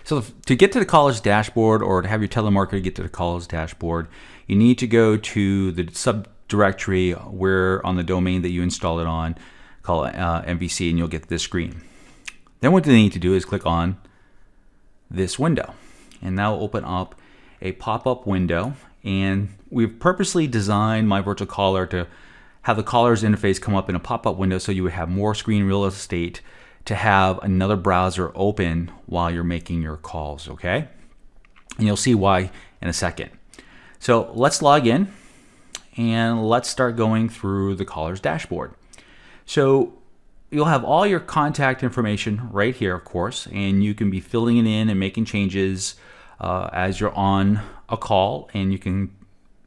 So to get to the caller's dashboard, or to have your telemarketer get to the caller's dashboard, you need to go to the subdirectory where on the domain that you install it on, call it MVC, and you'll get this screen. Then what they need to do is click on this window, and that will open up a pop-up window. And we've purposely designed myVirtualCaller to have the caller's interface come up in a pop-up window so you would have more screen real estate to have another browser open while you're making your calls, okay? And you'll see why in a second. So let's log in and let's start going through the caller's dashboard. So you'll have all your contact information right here, of course, and you can be filling it in and making changes as you're on a call. And you can,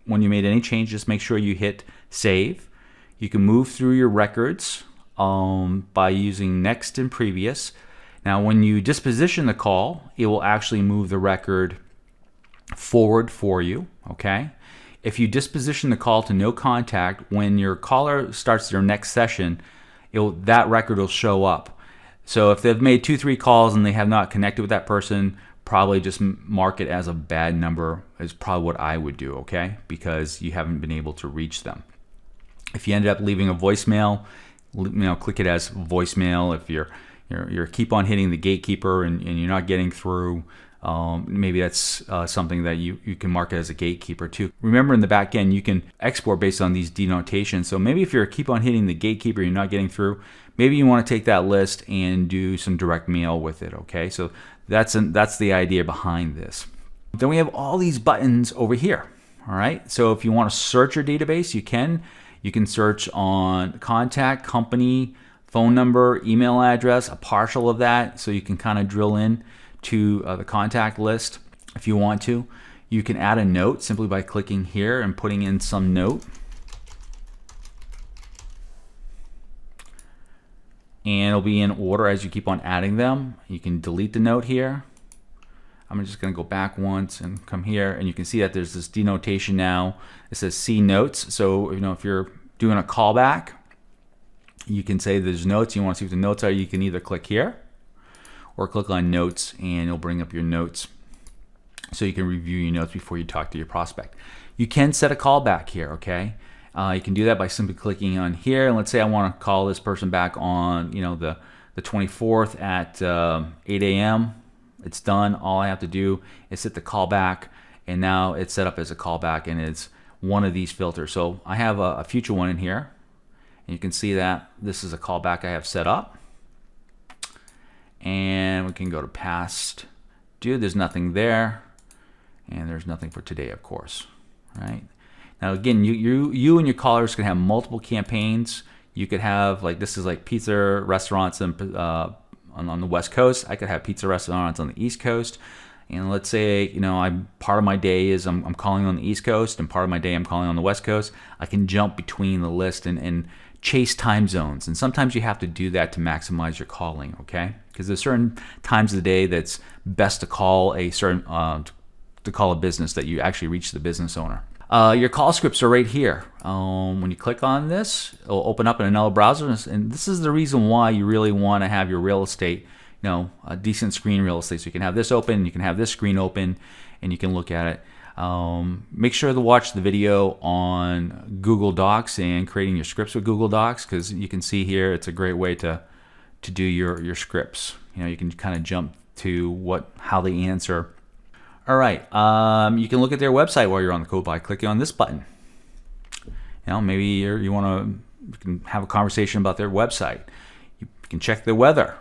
when you made any changes, make sure you hit save. You can move through your records by using next and previous. Now when you disposition the call, it will actually move the record forward for you, okay? If you disposition the call to no contact, when your caller starts their next session, that record will show up. So if they've made 2-3 calls and they have not connected with that person, probably just mark it as a bad number is probably what I would do, okay? Because you haven't been able to reach them. If you ended up leaving a voicemail, click it as voicemail. If you're keep on hitting the gatekeeper and you're not getting through, maybe that's something that you can mark it as a gatekeeper too. Remember, in the back end, you can export based on these denotations. So maybe if you're keep on hitting the gatekeeper, you're not getting through, maybe you want to take that list and do some direct mail with it, okay? So that's the idea behind this. Then we have all these buttons over here, all right? So if you want to search your database, you can. You can search on contact, company, phone number, email address, a partial of that, so you can kind of drill in to the contact list if you want to. You can add a note simply by clicking here and putting in some note. And it'll be in order as you keep on adding them. You can delete the note here. I'm just going to go back once and come here, and you can see that there's this denotation now. It says see notes. So if you're doing a callback, you can say there's notes. You want to see what the notes are. You can either click here or click on notes, and it'll bring up your notes so you can review your notes before you talk to your prospect. You can set a callback here, okay? You can do that by simply clicking on here, and let's say I want to call this person back on the 24th at 8 a.m. It's done. All I have to do is hit the callback, and now it's set up as a callback, and it's one of these filters. So I have a future one in here, and you can see that this is a callback I have set up. And we can go to past due. There's nothing there, and there's nothing for today, of course. Right now, again, you and your callers can have multiple campaigns. You could have, like, this is like pizza restaurants and on the West Coast. I could have pizza restaurants on the East Coast. And let's say, part of my day is I'm calling on the East Coast, and part of my day I'm calling on the West Coast. I can jump between the list and chase time zones. And sometimes you have to do that to maximize your calling, okay? Because there's certain times of the day that's best to call a certain to call a business, that you actually reach the business owner. Your call scripts are right here. When you click on this, it'll open up in another browser, and this is the reason why you really want to have your real estate, a decent screen real estate. So you can have this open, you can have this screen open, and you can look at it. Make sure to watch the video on Google Docs and creating your scripts with Google Docs, because you can see here it's a great way to do your scripts. You can kind of jump to how they answer. All right, you can look at their website while you're on the call by clicking on this button. Maybe you can have a conversation about their website. You can check the weather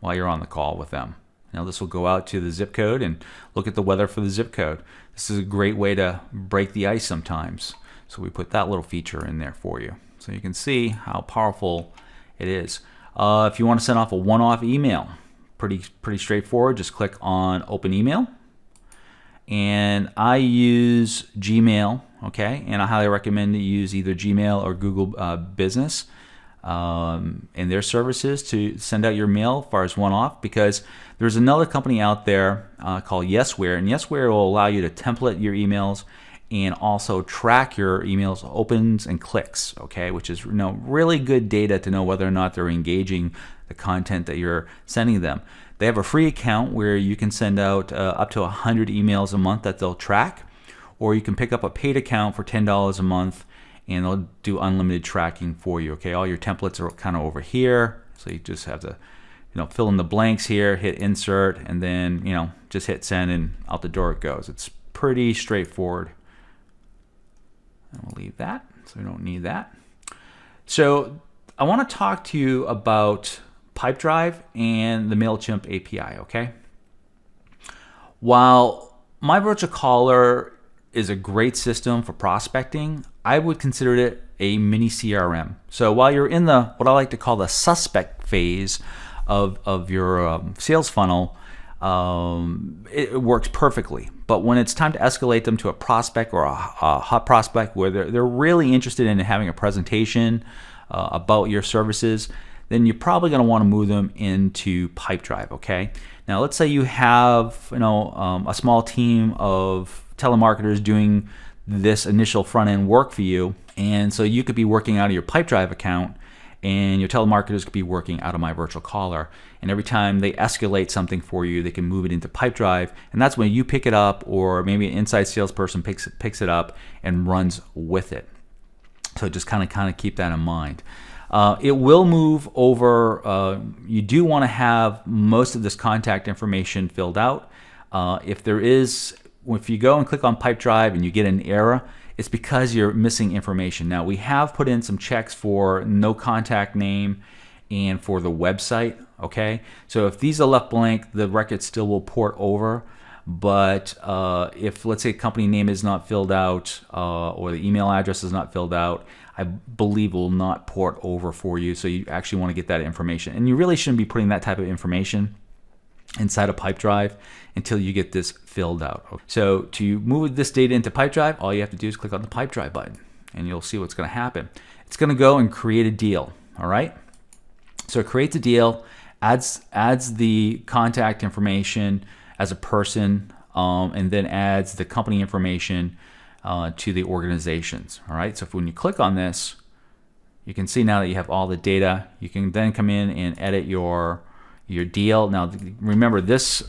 while you're on the call with them. This will go out to the zip code and look at the weather for the zip code. This is a great way to break the ice sometimes. So we put that little feature in there for you, so you can see how powerful it is. If you want to send off a one-off email, pretty straightforward. Just click on Open Email. And I use Gmail, okay? And I highly recommend that you use either Gmail or Google Business and their services to send out your mail as far as one-off, because there's another company out there called Yesware, and Yesware will allow you to template your emails and also track your emails opens and clicks, okay? Which is really good data to know whether or not they're engaging the content that you're sending them. They have a free account where you can send out up to 100 emails a month that they'll track, or you can pick up a paid account for $10 a month and they'll do unlimited tracking for you. Okay, all your templates are kind of over here, so you just have to fill in the blanks here, hit insert, and then just hit send, and out the door it goes. It's pretty straightforward. And we'll leave that, so we don't need that. So I want to talk to you about Pipedrive and the MailChimp API, okay? While myVirtualCaller is a great system for prospecting, I would consider it a mini CRM. So while you're in the what I like to call the suspect phase of your sales funnel, it works perfectly. But when it's time to escalate them to a prospect or a hot prospect where they're really interested in having a presentation about your services, then you're probably going to want to move them into Pipedrive. Okay. Now let's say you have a small team of telemarketers doing this initial front end work for you, and so you could be working out of your Pipedrive account, and your telemarketers could be working out of myVirtualCaller. And every time they escalate something for you, they can move it into Pipedrive, and that's when you pick it up, or maybe an inside salesperson picks it up and runs with it. So just kind of keep that in mind. It will move over. You do want to have most of this contact information filled out. If you go and click on Pipedrive and you get an error, it's because you're missing information. Now we have put in some checks for no contact name and for the website. Okay, so if these are left blank, the record still will port over. But if, let's say, company name is not filled out or the email address is not filled out, I believe will not port over for you. So you actually want to get that information, and you really shouldn't be putting that type of information inside of Pipedrive until you get this filled out. So to move this data into Pipedrive, all you have to do is click on the Pipedrive button, and you'll see what's going to happen. It's going to go and create a deal. All right. So it creates a deal, adds the contact information as a person, and then adds the company information to the organizations. All right. So when you click on this, you can see now that you have all the data. You can then come in and edit your deal. Now remember, this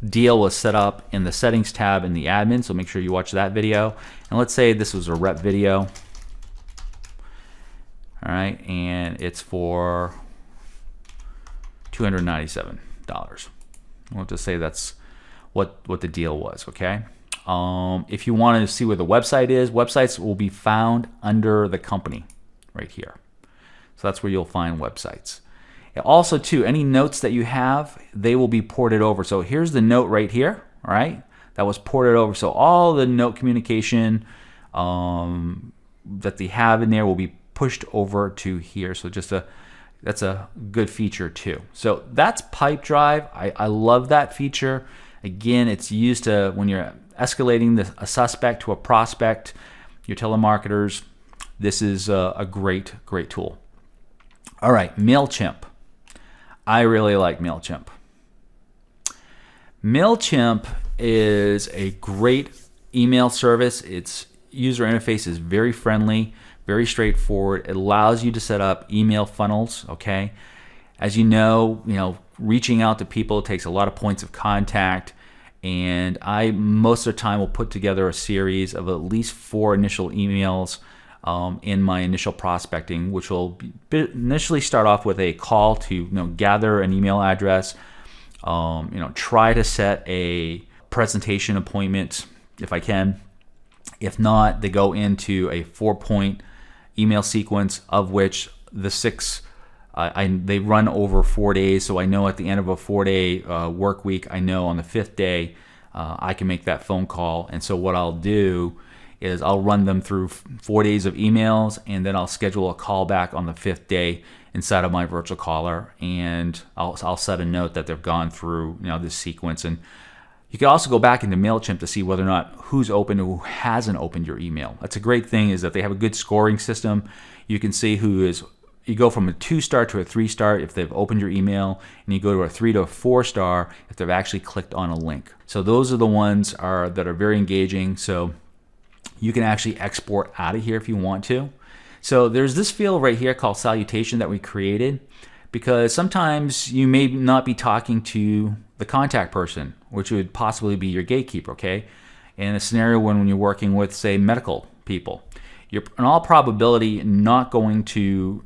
deal was set up in the settings tab in the admin, so make sure you watch that video. And let's say this was a rep video. All right, and it's for $297. We'll just say that's what the deal was. Okay. If you want to see where the website is, websites will be found under the company right here. So that's where you'll find websites. Also, too, any notes that you have, they will be ported over. So here's the note right here. All right, that was ported over. So all the note communication that they have in there will be pushed over to here. So that's a good feature too. So that's Pipedrive. I love that feature. Again, it's used to when you're escalating a suspect to a prospect, your telemarketers. This is a great tool. All right, MailChimp. I really like MailChimp. MailChimp is a great email service. Its user interface is very friendly, very straightforward. It allows you to set up email funnels. Okay, as you know, reaching out to people takes a lot of points of contact, and I most of the time will put together a series of at least 4 initial emails in my initial prospecting, which will initially start off with a call to gather an email address, try to set a presentation appointment if I can. If not, they go into a 4-point email sequence, of which the 6 they run over 4 days. So I know at the end of a 4-day work week, I know on the 5th day I can make that phone call. And so what I'll do is I'll run them through 4 days of emails, and then I'll schedule a call back on the 5th day inside of myVirtualCaller, and I'll set a note that they've gone through this sequence. And you can also go back into MailChimp to see whether or not who's opened and who hasn't opened your email. That's a great thing, is that they have a good scoring system. You can see you go from a 2-star to a 3-star if they've opened your email, and you go to a 3 to a 4-star if they've actually clicked on a link. So those are the ones that are very engaging. So you can actually export out of here if you want to. So there's this field right here called salutation that we created. because sometimes you may not be talking to the contact person, which would possibly be your gatekeeper, okay? In a scenario when you're working with, say, medical people, you're in all probability not going to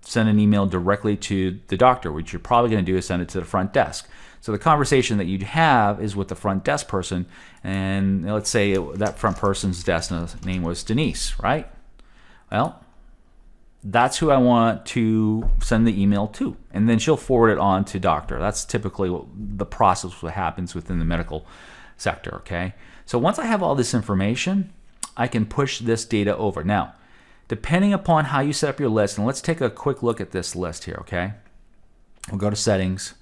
send an email directly to the doctor. What you're probably going to do is send it to the front desk. So the conversation that you'd have is with the front desk person, and let's say that front person's desk name was Denise, right? Well, that's who I want to send the email to, and then she'll forward it on to doctor. That's typically the process that happens within the medical sector, okay? So once I have all this information, I can push this data over. Now, depending upon how you set up your list, and let's take a quick look at this list here, okay? We'll go to settings.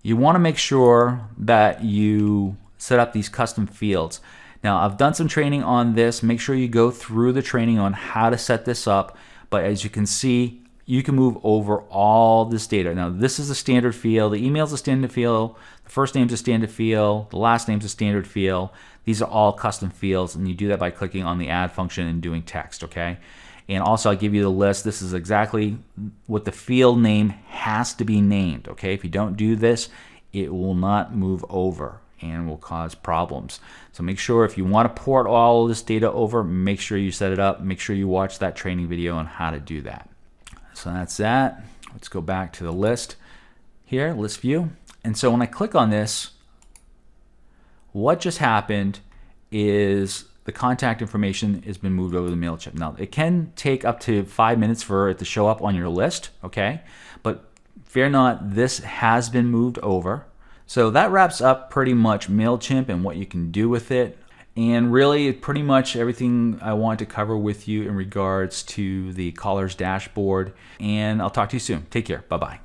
You want to make sure that you set up these custom fields. Now, I've done some training on this. Make sure you go through the training on how to set this up. But as you can see, you can move over all this data. Now, this is a standard field. The email is a standard field. The first name is a standard field. The last name is a standard field. These are all custom fields, and you do that by clicking on the add function and doing text, okay? And also, I'll give you the list. This is exactly what the field name has to be named, okay? If you don't do this, it will not move over and will cause problems. So make sure if you want to port all of this data over, make sure you set it up. Make sure you watch that training video on how to do that. So that's that. Let's go back to the list here, list view. And so when I click on this, what just happened is the contact information has been moved over to MailChimp. Now, it can take up to 5 minutes for it to show up on your list, okay? But fear not, this has been moved over. So that wraps up pretty much MailChimp and what you can do with it. And really, pretty much everything I want to cover with you in regards to the caller's dashboard. And I'll talk to you soon. Take care. Bye-bye.